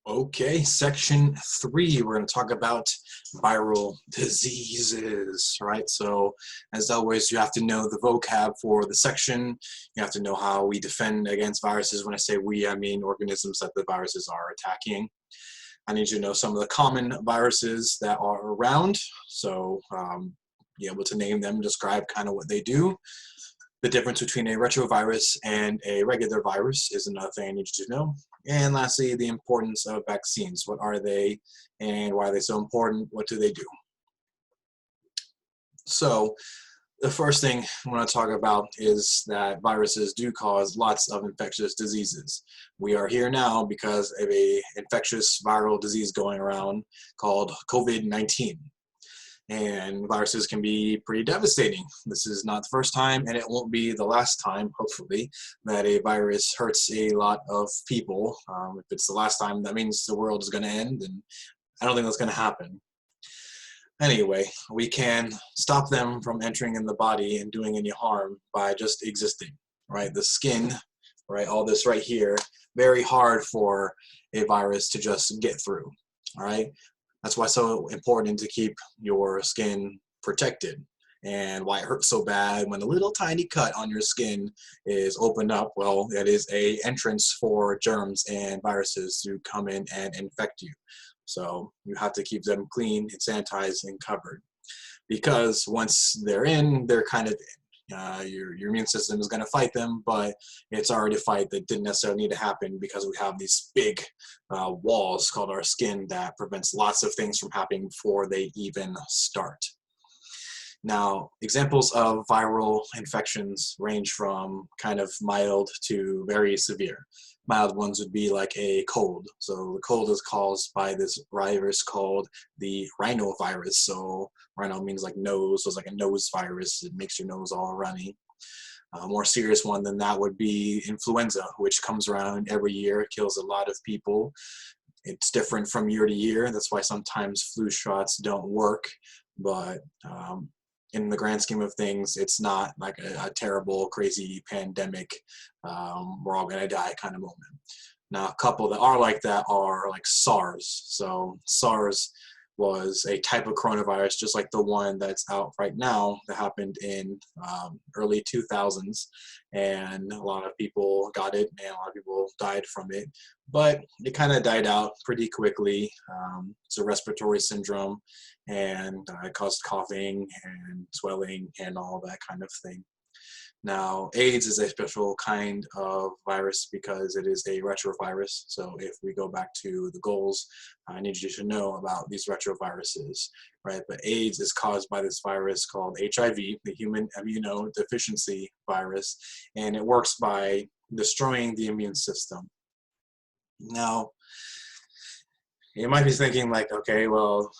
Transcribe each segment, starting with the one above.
Okay, section 3, we're going to talk about viral diseases, right? So, as always, you have to know the vocab for the section. You have to know how we defend against viruses. When I say we, I mean organisms that the viruses are attacking. I need you to know some of the common viruses that are around. So, be able to name them, describe kind of what they do. The difference between a retrovirus and a regular virus is another thing I need you to know. And lastly, the importance of vaccines. What are they and why are they so important? What do they do? So, the first thing I want to talk about is that viruses do cause lots of infectious diseases. We are here now because of a infectious viral disease going around called COVID-19. And viruses can be pretty devastating. This is not the first time, and it won't be the last time, hopefully, that a virus hurts a lot of people. If it's the last time, that means the world is going to end, and I don't think that's going to happen. Anyway, we can stop them from entering in the body and doing any harm by just existing, right? The skin, right, all this right here, very hard for a virus to just get through, all right? That's why it's so important to keep your skin protected and why it hurts so bad when a little tiny cut on your skin is opened up. Well, that is a entrance for germs and viruses to come in and infect you. So you have to keep them clean and sanitized and covered because once they're in, they're kind of in. Your immune system is going to fight them, but it's already a fight that didn't necessarily need to happen because we have these big walls called our skin that prevents lots of things from happening before they even start. Now, examples of viral infections range from kind of mild to very severe. Mild ones would be like a cold. So the cold is caused by this virus called the rhinovirus. So rhino means like nose, so it's like a nose virus. It makes your nose all runny. A more serious one than that would be influenza, which comes around every year, kills a lot of people. It's different from year to year. That's why sometimes flu shots don't work. But in the grand scheme of things, it's not like a terrible, crazy pandemic. We're all going to die kind of moment. Now, a couple that are like that are like SARS. So SARS was a type of coronavirus just like the one that's out right now that happened in early 2000s, and a lot of people got it and a lot of people died from it, but it kind of died out pretty quickly. It's a respiratory syndrome, and it caused coughing and swelling and all that kind of thing. Now, AIDS is a special kind of virus because it is a retrovirus. So if we go back to the goals, I need you to know about these retroviruses, right? But AIDS is caused by this virus called HIV, the human immunodeficiency virus, and it works by destroying the immune system. Now, you might be thinking like, okay, well,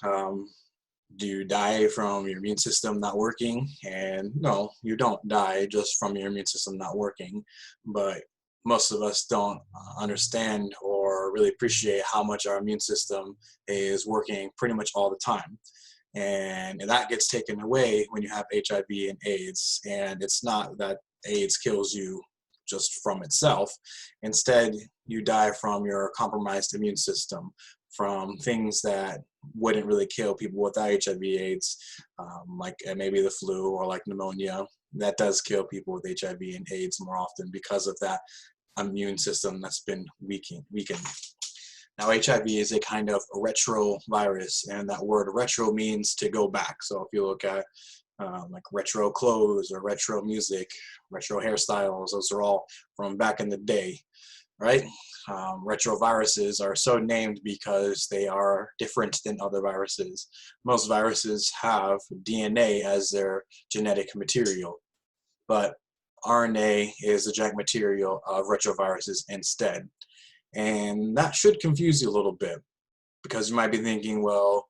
do you die from your immune system not working? And no, you don't die just from your immune system not working, but most of us don't understand or really appreciate how much our immune system is working pretty much all the time. And that gets taken away when you have HIV and AIDS. And it's not that AIDS kills you just from itself. Instead, you die from your compromised immune system, from things that wouldn't really kill people without HIV/AIDS, like maybe the flu or like pneumonia. That does kill people with HIV and AIDS more often because of that immune system that's been weakened. Now, HIV is a kind of retrovirus, and that word retro means to go back. So if you look at like retro clothes or retro music, retro hairstyles, those are all from back in the day, right? Retroviruses are so named because they are different than other viruses. Most viruses have DNA as their genetic material, but RNA is the genetic material of retroviruses instead. And that should confuse you a little bit because you might be thinking, well,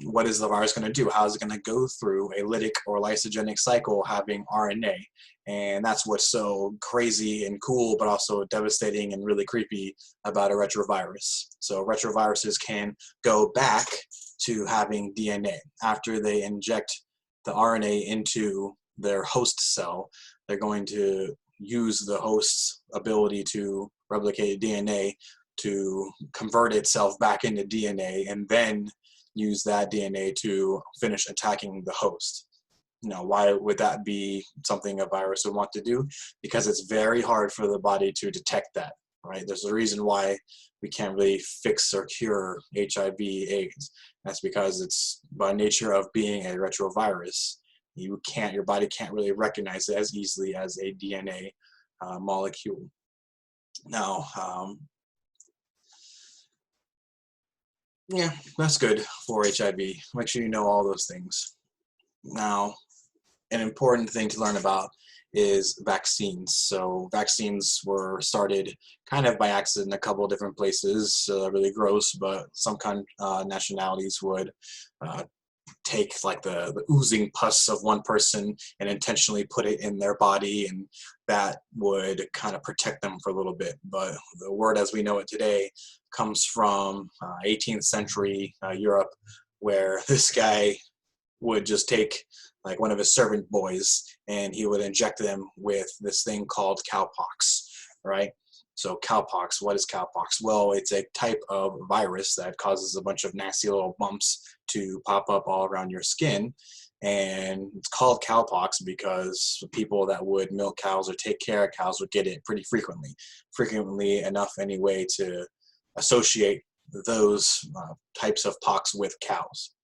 what is the virus going to do? How is it going to go through a lytic or lysogenic cycle having RNA? And that's what's so crazy and cool, but also devastating and really creepy about a retrovirus. So retroviruses can go back to having DNA. After they inject the RNA into their host cell, they're going to use the host's ability to replicate DNA to convert itself back into DNA and then use that DNA to finish attacking the host. Why would that be something a virus would want to do? Because it's very hard for the body to detect that, right? There's a reason why we can't really fix or cure HIV/AIDS. That's because it's by nature of being a retrovirus. Your body can't really recognize it as easily as a DNA molecule. Now, yeah, that's good for HIV. Make sure you know all those things. Now, an important thing to learn about is vaccines. So vaccines were started kind of by accident in a couple of different places. Really gross, but some nationalities would take like the oozing pus of one person and intentionally put it in their body, and that would kind of protect them for a little bit. But the word as we know it today comes from 18th century Europe, where this guy would just take like one of his servant boys and he would inject them with this thing called cowpox, right? So cowpox, what is cowpox? Well, it's a type of virus that causes a bunch of nasty little bumps to pop up all around your skin. And it's called cowpox because people that would milk cows or take care of cows would get it pretty frequently enough anyway to associate those types of pox with cows.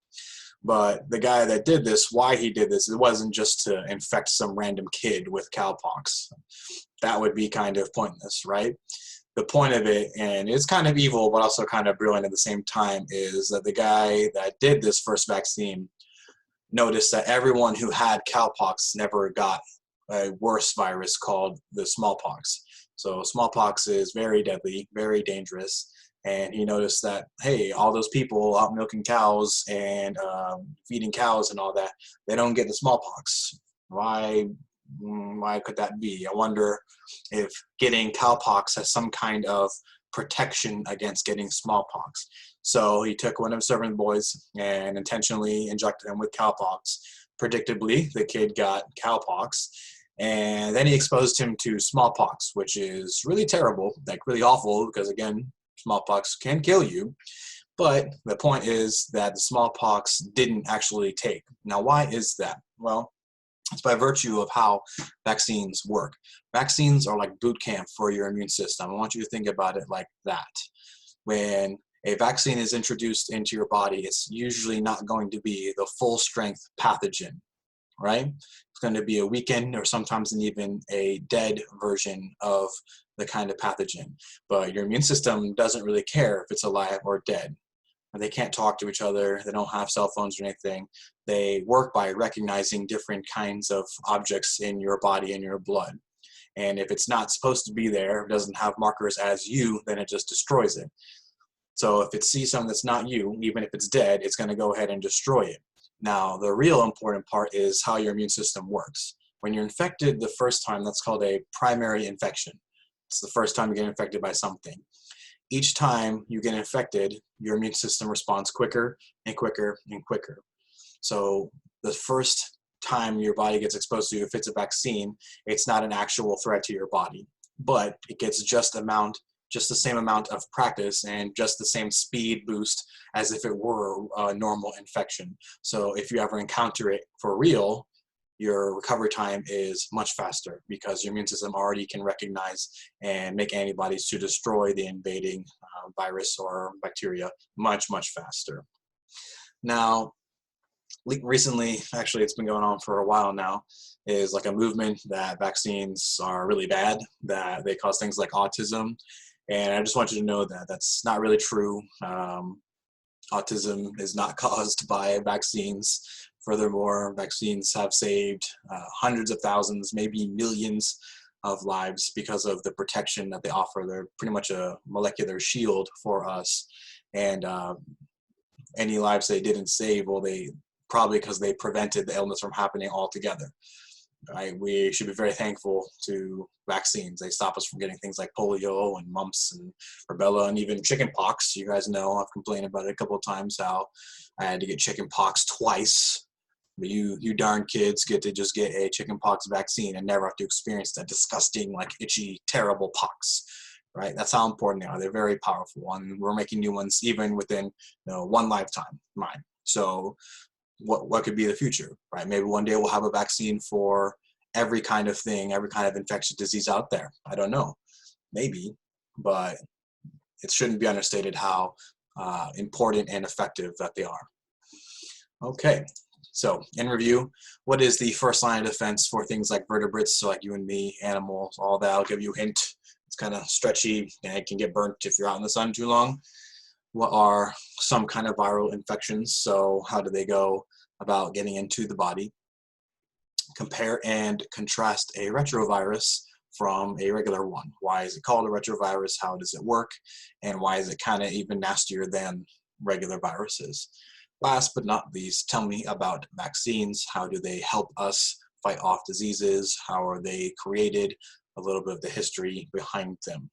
But the guy that did this, why he did this, it wasn't just to infect some random kid with cowpox. That would be kind of pointless, right? The point of it, and it's kind of evil, but also kind of brilliant at the same time, is that the guy that did this first vaccine noticed that everyone who had cowpox never got a worse virus called the smallpox. So smallpox is very deadly, very dangerous. And he noticed that, hey, all those people out milking cows and feeding cows and all that, they don't get the smallpox. Why could that be? I wonder if getting cowpox has some kind of protection against getting smallpox. So he took one of his servant boys and intentionally injected him with cowpox. Predictably, the kid got cowpox. And then he exposed him to smallpox, which is really terrible, like really awful, because again, smallpox can kill you. But the point is that the smallpox didn't actually take. Now, why is that? Well, it's by virtue of how vaccines work. Vaccines are like boot camp for your immune system. I want you to think about it like that. When a vaccine is introduced into your body, it's usually not going to be the full strength pathogen, right? It's going to be a weakened or sometimes even a dead version of the kind of pathogen. But your immune system doesn't really care if it's alive or dead. They can't talk to each other. They don't have cell phones or anything. They work by recognizing different kinds of objects in your body and your blood. And if it's not supposed to be there, it doesn't have markers as you, then it just destroys it. So if it sees something that's not you, even if it's dead, it's going to go ahead and destroy it. Now, the real important part is how your immune system works. When you're infected the first time, that's called a primary infection. It's the first time you get infected by something. Each time you get infected, your immune system responds quicker and quicker and quicker. So the first time your body gets exposed to, if it's a vaccine, it's not an actual threat to your body, but it gets just the same amount of practice and just the same speed boost as if it were a normal infection. So if you ever encounter it for real, your recovery time is much faster because your immune system already can recognize and make antibodies to destroy the invading virus or bacteria much, much faster. Now, recently, actually it's been going on for a while now, is like a movement that vaccines are really bad, that they cause things like autism. And I just want you to know that that's not really true. Autism is not caused by vaccines. Furthermore, vaccines have saved hundreds of thousands, maybe millions of lives because of the protection that they offer. They're pretty much a molecular shield for us. And any lives they didn't save, well, they probably because they prevented the illness from happening altogether. Right? We should be very thankful to vaccines. They stop us from getting things like polio and mumps and rubella and even chicken pox. You guys know I've complained about it a couple of times how I had to get chicken pox twice. But you darn kids get to just get a chicken pox vaccine and never have to experience that disgusting, like itchy, terrible pox. right? That's how important they are. They're very powerful, and we're making new ones even within one lifetime, mine. So what could be the future, right? Maybe one day we'll have a vaccine for every kind of thing, every kind of infectious disease out there. I don't know, maybe, but it shouldn't be understated how important and effective that they are. Okay, so in review, what is the first line of defense for things like vertebrates, so like you and me, animals, all that? I'll give you a hint. It's kind of stretchy and it can get burnt if you're out in the sun too long. What are some kind of viral infections? So how do they go about getting into the body? Compare and contrast a retrovirus from a regular one. Why is it called a retrovirus? How does it work? And why is it kind of even nastier than regular viruses? Last but not least, tell me about vaccines. How do they help us fight off diseases? How are they created? A little bit of the history behind them.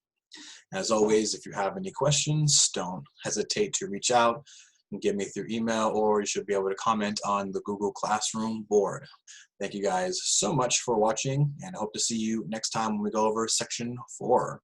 As always, if you have any questions, don't hesitate to reach out and get me through email, or you should be able to comment on the Google Classroom board. Thank you guys so much for watching, and I hope to see you next time when we go over section 4.